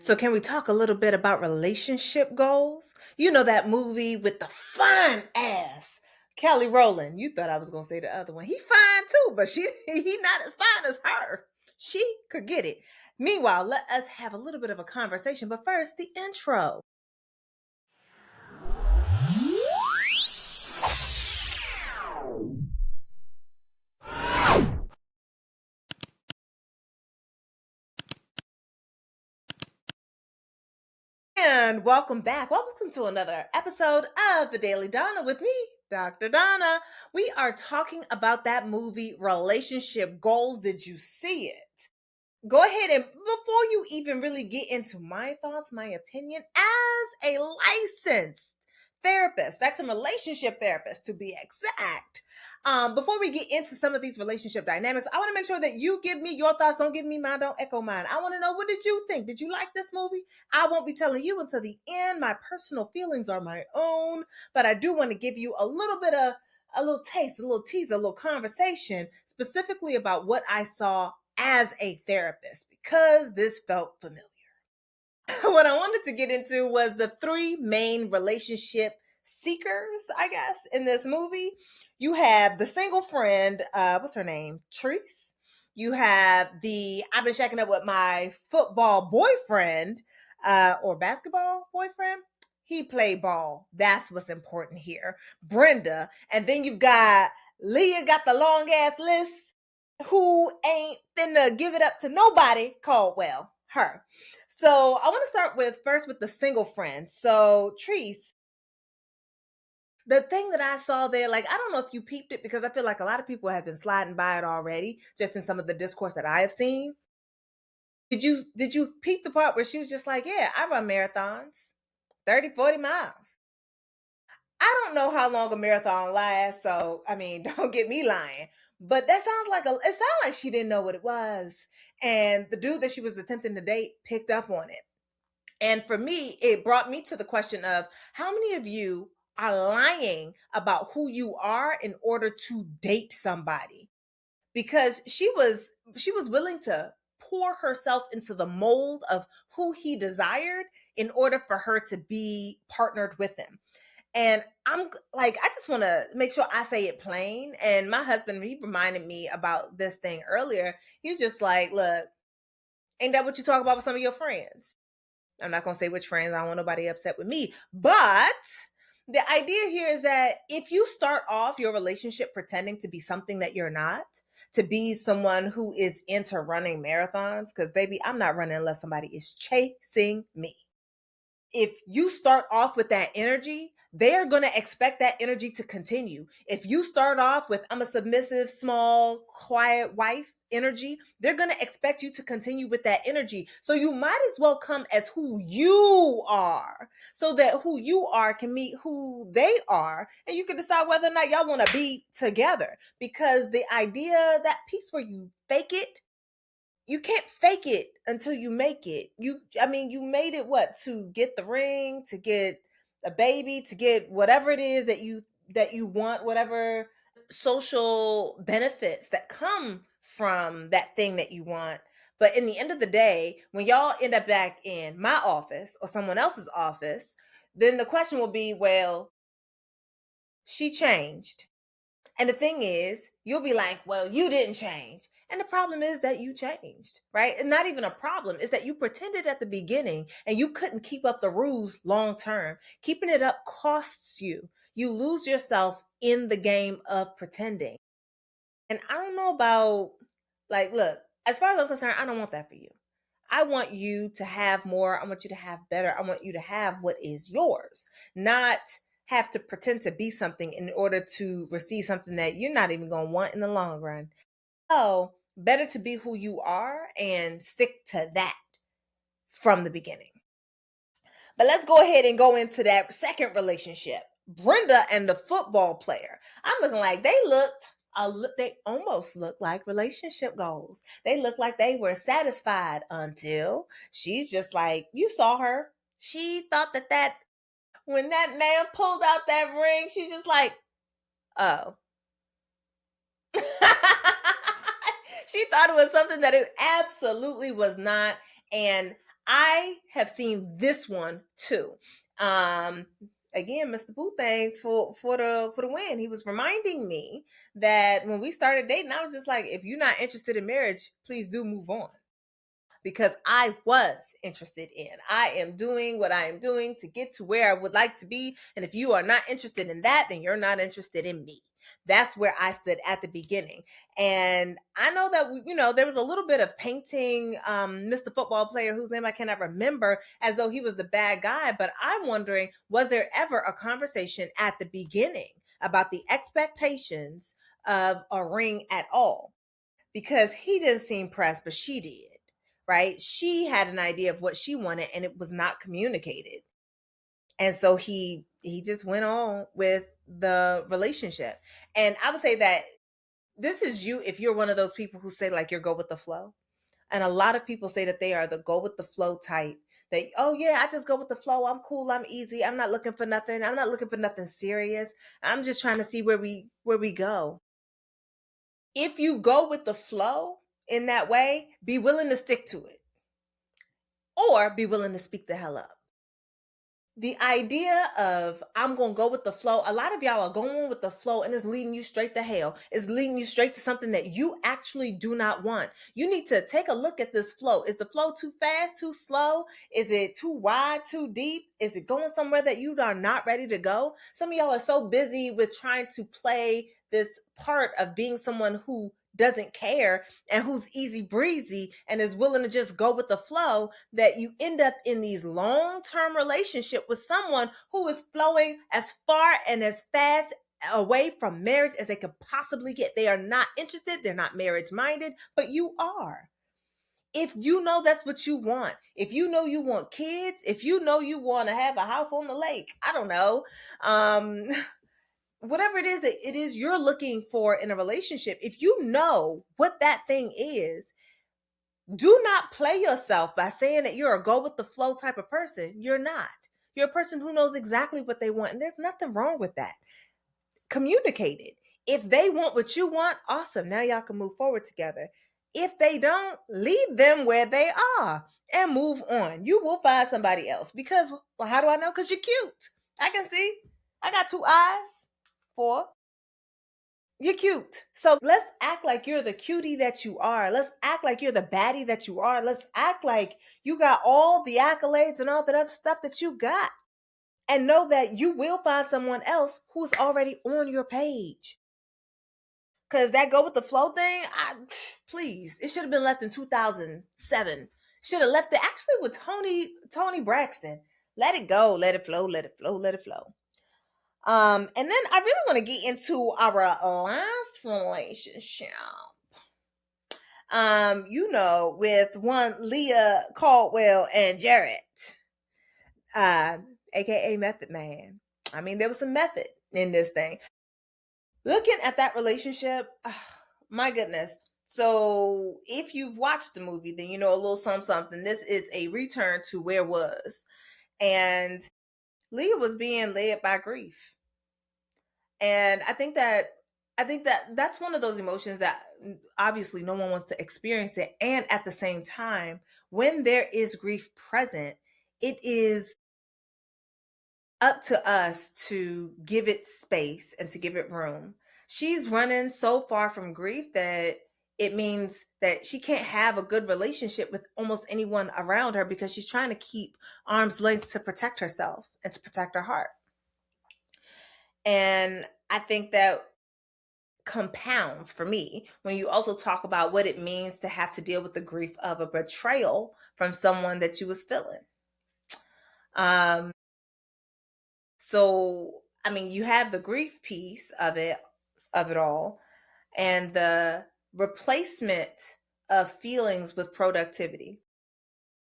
So, can we talk a little bit about relationship goals? You know that movie with the fine ass Kelly Rowland. You thought I was gonna say the other one. He fine too, but he not as fine as her. She could get it. Meanwhile, let us have a little bit of a conversation. But first, the intro. And welcome back. Welcome to another episode of the Daily Donna with me, Dr. Donna. We are talking about that movie, Relationship Goals. Did you see it? Go ahead and before you even really get into my thoughts, my opinion, as a licensed therapist, that's a relationship therapist to be exact. Before we get into some of these relationship dynamics, I want to make sure that you give me your thoughts. Don't give me mine. Don't echo mine. I want to know, what did you think? Did you like this movie? I won't be telling you until the end. My personal feelings are my own, but I do want to give you a little bit of a little taste, a little teaser, a little conversation specifically about what I saw as a therapist because this felt familiar. What I wanted to get into was the three main relationship seekers, I guess, in this movie. You have the single friend, what's her name? Treese. You have the I've been checking up with my football boyfriend, or basketball boyfriend. He played ball. That's what's important here. Brenda. And then you've got Leah, got the long ass list, who ain't finna give it up to nobody, Caldwell, her. So I want to start with first with the single friend. So Treese, the thing that I saw there, like, I don't know if you peeped it because I feel like a lot of people have been sliding by it already, just in some of the discourse that I have seen. Did you peep the part where she was just like, yeah, I run marathons, 30, 40 miles. I don't know how long a marathon lasts, so I mean, don't get me lying. But that sounds like it sounded like she didn't know what it was. And the dude that she was attempting to date picked up on it. And for me, it brought me to the question of how many of you are lying about who you are in order to date somebody? Because she was willing to pour herself into the mold of who he desired in order for her to be partnered with him. And I'm like, I just want to make sure I say it plain. And my husband, he reminded me about this thing earlier. He was just like, look, ain't that what you talk about with some of your friends? I'm not going to say which friends. I don't want nobody upset with me. But the idea here is that if you start off your relationship pretending to be something that you're not, to be someone who is into running marathons, because baby, I'm not running unless somebody is chasing me. If you start off with that energy, they are going to expect that energy to continue. If you start off with, I'm a submissive, small, quiet wife energy, they're going to expect you to continue with that energy. So you might as well come as who you are so that who you are can meet who they are. And you can decide whether or not y'all want to be together. Because the idea, that piece where you fake it, you can't fake it until you make it. You made it what? To get the ring, to get a baby, to get whatever it is that you want, whatever social benefits that come from that thing that you want. But in the end of the day, when y'all end up back in my office or someone else's office, then the question will be, well, she changed. And the thing is, you'll be like, well, you didn't change. And the problem is that you changed, right? And not even a problem. It's that you pretended at the beginning and you couldn't keep up the rules long term. Keeping it up costs you. You lose yourself in the game of pretending. And I don't know about, like, look, as far as I'm concerned, I don't want that for you. I want you to have more. I want you to have better. I want you to have what is yours, not have to pretend to be something in order to receive something that you're not even going to want in the long run. So, better to be who you are and stick to that from the beginning. But let's go ahead and go into that second relationship. Brenda and the football player. I'm looking like they almost look like relationship goals. They look like they were satisfied until she's just like, you saw her. She thought that when that man pulled out that ring, she's just like, oh. She thought it was something that it absolutely was not. And I have seen this one too. Again, Mr. Boo thing for the win. He was reminding me that when we started dating, I was just like, if you're not interested in marriage, please do move on. Because I was interested in. I am doing what I am doing to get to where I would like to be. And if you are not interested in that, then you're not interested in me. That's where I stood at the beginning. And I know that, there was a little bit of painting Mr. Football player, whose name I cannot remember, as though he was the bad guy. But I'm wondering, was there ever a conversation at the beginning about the expectations of a ring at all? Because he didn't seem pressed, but she did, right? She had an idea of what she wanted and it was not communicated. And so he just went on with the relationship. And I would say that this is you if you're one of those people who say like you're go with the flow. And a lot of people say that they are the go with the flow type. That, oh yeah, I just go with the flow. I'm cool, I'm easy. I'm not looking for nothing. I'm not looking for nothing serious. I'm just trying to see where we go. If you go with the flow in that way, be willing to stick to it or be willing to speak the hell up. The idea of I'm going to go with the flow, a lot of y'all are going with the flow and it's leading you straight to hell. It's leading you straight to something that you actually do not want. You need to take a look at this flow. Is the flow too fast, too slow? Is it too wide, too deep? Is it going somewhere that you are not ready to go? Some of y'all are so busy with trying to play this part of being someone who doesn't care and who's easy breezy and is willing to just go with the flow, that you end up in these long-term relationship with someone who is flowing as far and as fast away from marriage as they could possibly get. They are not interested, they're not marriage minded, but you are. If you know that's what you want, if you know you want kids, if you know you want to have a house on the lake, I don't know, whatever it is that it is you're looking for in a relationship, if you know what that thing is, do not play yourself by saying that you're a go with the flow type of person. You're not. You're a person who knows exactly what they want, and there's nothing wrong with that. Communicate it. If they want what you want, awesome. Now y'all can move forward together. If they don't, leave them where they are and move on. You will find somebody else. Because, well, how do I know? Because you're cute. I can see. I got 2 eyes. 4. You're cute. So let's act like you're the cutie that you are. Let's act like you're the baddie that you are. Let's act like you got all the accolades and all that other stuff that you got. And know that you will find someone else who's already on your page. Because that go with the flow thing, please, it should have been left in 2007. Should have left it actually with Tony Braxton. Let it go, let it flow, let it flow, let it flow. And then I really want to get into our last relationship. With one Leah Caldwell and Jarrett, aka Method Man. I mean, there was some method in this thing. Looking at that relationship, my goodness. So if you've watched the movie, then you know a little something. This is a return to where was. And Leah was being led by grief. And I think that that's one of those emotions that obviously no one wants to experience it. And at the same time, when there is grief present, it is up to us to give it space and to give it room. She's running so far from grief that it means that she can't have a good relationship with almost anyone around her because she's trying to keep arm's length to protect herself and to protect her heart. And I think that compounds for me when you also talk about what it means to have to deal with the grief of a betrayal from someone that you was feeling. So I mean, you have the grief piece of it all, and the replacement of feelings with productivity.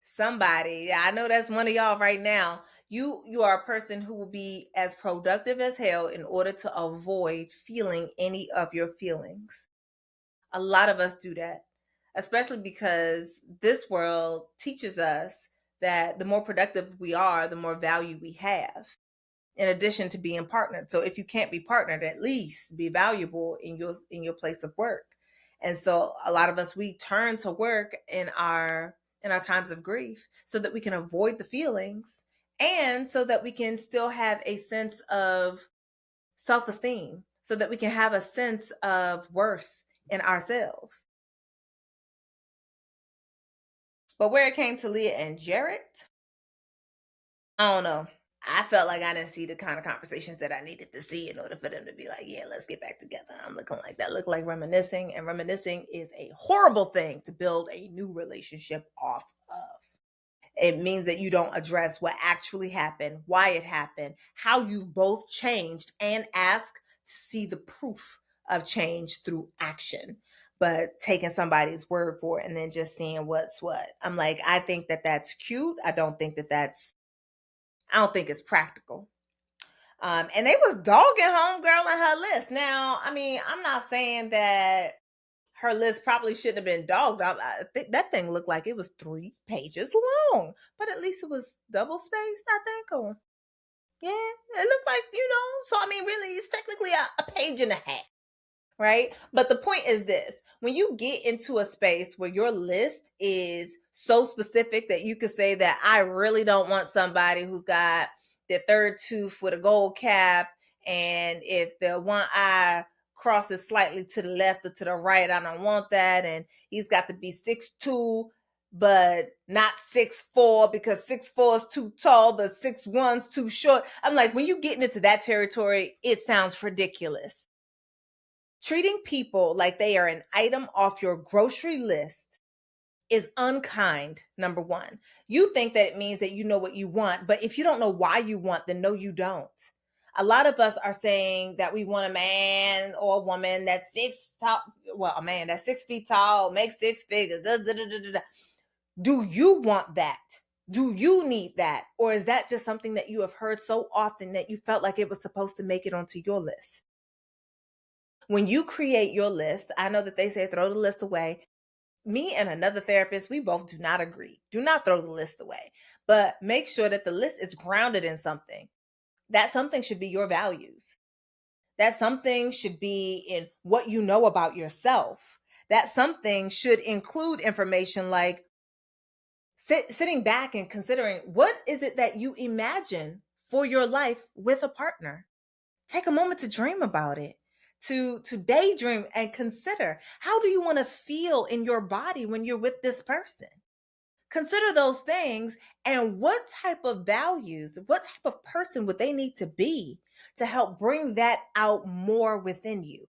Somebody, I know that's one of y'all right now. You are a person who will be as productive as hell in order to avoid feeling any of your feelings. A lot of us do that, especially because this world teaches us that the more productive we are, the more value we have, in addition to being partnered. So if you can't be partnered, at least be valuable in your place of work. And so a lot of us, we turn to work in our in our times of grief so that we can avoid the feelings and so that we can still have a sense of self-esteem, so that we can have a sense of worth in ourselves. But where it came to Leah and Jared, I don't know. I felt like I didn't see the kind of conversations that I needed to see in order for them to be like, yeah, let's get back together. I'm looking like that. Look like reminiscing. And reminiscing is a horrible thing to build a new relationship off of. It means that you don't address what actually happened, why it happened, how you've both changed, and ask to see the proof of change through action. But taking somebody's word for it and then just seeing what's what. I'm like, I think that that's cute. I don't think it's practical. And they was dogging homegirl in her list. Now, I mean, I'm not saying that her list probably shouldn't have been dogged. I think that thing looked like it was 3 pages long, but at least it was double spaced, I think. Or yeah, it looked like, so I mean, really, it's technically a page and a half, right? But the point is this: when you get into a space where your list is so specific that you could say that I really don't want somebody who's got their third tooth with a gold cap, and if the one eye crosses slightly to the left or to the right, I don't want that, and he's got to be 6'2", but not 6'4", because 6'4" is too tall, but 6'1" is too short. I'm like, when you get into that territory, it sounds ridiculous. Treating people like they are an item off your grocery list is unkind, number one. You think that it means that you know what you want, but if you don't know why you want, then no, you don't. A lot of us are saying that we want a man or a woman that's a man that's 6 feet tall, makes 6 figures. Da, da, da, da, da. Do you want that? Do you need that? Or is that just something that you have heard so often that you felt like it was supposed to make it onto your list? When you create your list, I know that they say throw the list away. Me and another therapist, we both do not agree. Do not throw the list away, but make sure that the list is grounded in something. That something should be your values. That something should be in what you know about yourself. That something should include information like sitting back and considering, what is it that you imagine for your life with a partner? Take a moment to dream about it, to daydream and consider, how do you want to feel in your body when you're with this person? Consider those things, and what type of values, what type of person would they need to be to help bring that out more within you?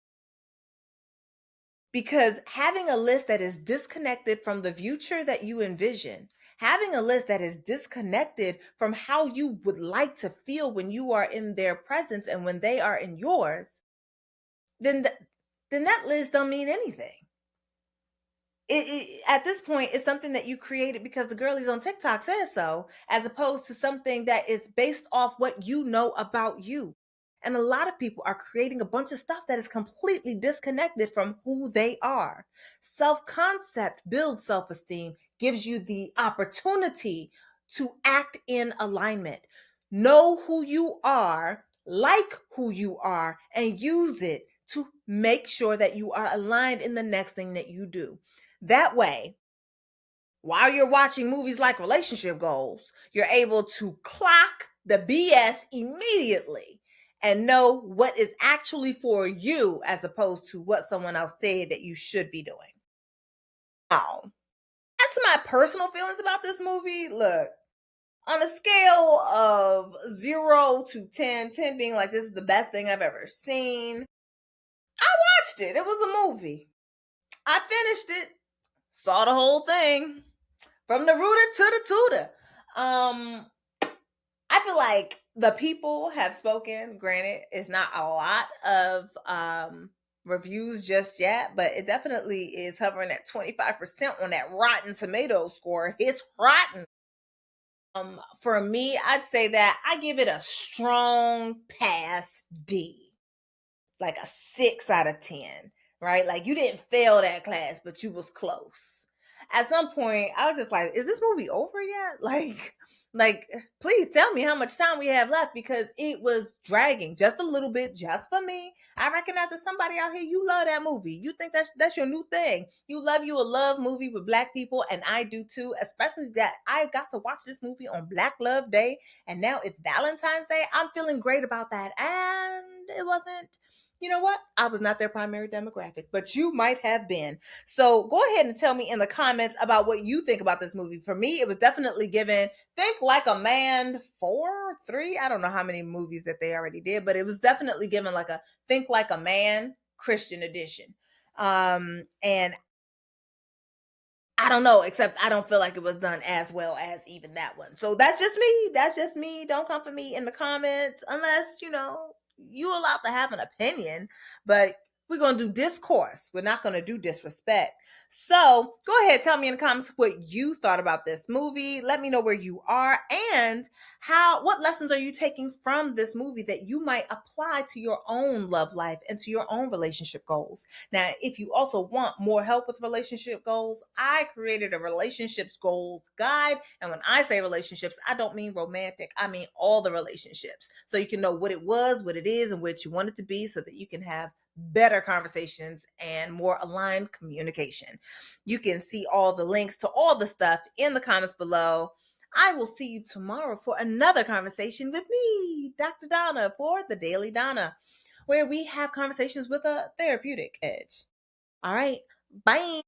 Because having a list that is disconnected from the future that you envision, having a list that is disconnected from how you would like to feel when you are in their presence and when they are in yours, then then that list don't mean anything. At this point, it's something that you created because the girlies on TikTok said so, as opposed to something that is based off what you know about you. And a lot of people are creating a bunch of stuff that is completely disconnected from who they are. Self-concept builds self-esteem, gives you the opportunity to act in alignment. Know who you are, like who you are, and use it to make sure that you are aligned in the next thing that you do. That way, while you're watching movies like Relationship Goals, you're able to clock the BS immediately and know what is actually for you as opposed to what someone else said that you should be doing. Now, as to my personal feelings about this movie, look, on a scale of 0 to 10, 10 being like this is the best thing I've ever seen, I watched it. It was a movie. I finished it, saw the whole thing from the rooter to the tutor. I feel like the people have spoken. Granted, it's not a lot of reviews just yet, but it definitely is hovering at 25% on that Rotten Tomatoes score. It's rotten. For me, I'd say that I give it a strong pass D, like a 6 out of 10, right? Like you didn't fail that class, but you was close. At some point, I was just like, is this movie over yet? Like, Like, please tell me how much time we have left because it was dragging just a little bit, just for me. I recognize there's somebody out here, you love that movie. You think that's your new thing. You a love movie with black people, and I do too. Especially that I got to watch this movie on Black Love Day, and now it's Valentine's Day. I'm feeling great about that, and it wasn't. You know what? I was not their primary demographic, but you might have been. So go ahead and tell me in the comments about what you think about this movie. For me, it was definitely given Think Like a Man 4, 3. I don't know how many movies that they already did, but it was definitely given like a Think Like a Man Christian edition. And I don't know, except I don't feel like it was done as well as even that one. So that's just me. That's just me. Don't come for me in the comments unless, you're allowed to have an opinion, but we're going to do discourse. We're not going to do disrespect. So go ahead, tell me in the comments what you thought about this movie. Let me know where you are and what lessons are you taking from this movie that you might apply to your own love life and to your own relationship goals. Now, if you also want more help with relationship goals, I created a relationships goals guide. And when I say relationships, I don't mean romantic. I mean all the relationships. So you can know what it was, what it is, and what you want it to be so that you can have better conversations and more aligned communication. You can see all the links to all the stuff in the comments below. I will see you tomorrow for another conversation with me, Dr. Donna, for the Daily Donna, where we have conversations with a therapeutic edge. All right. Bye.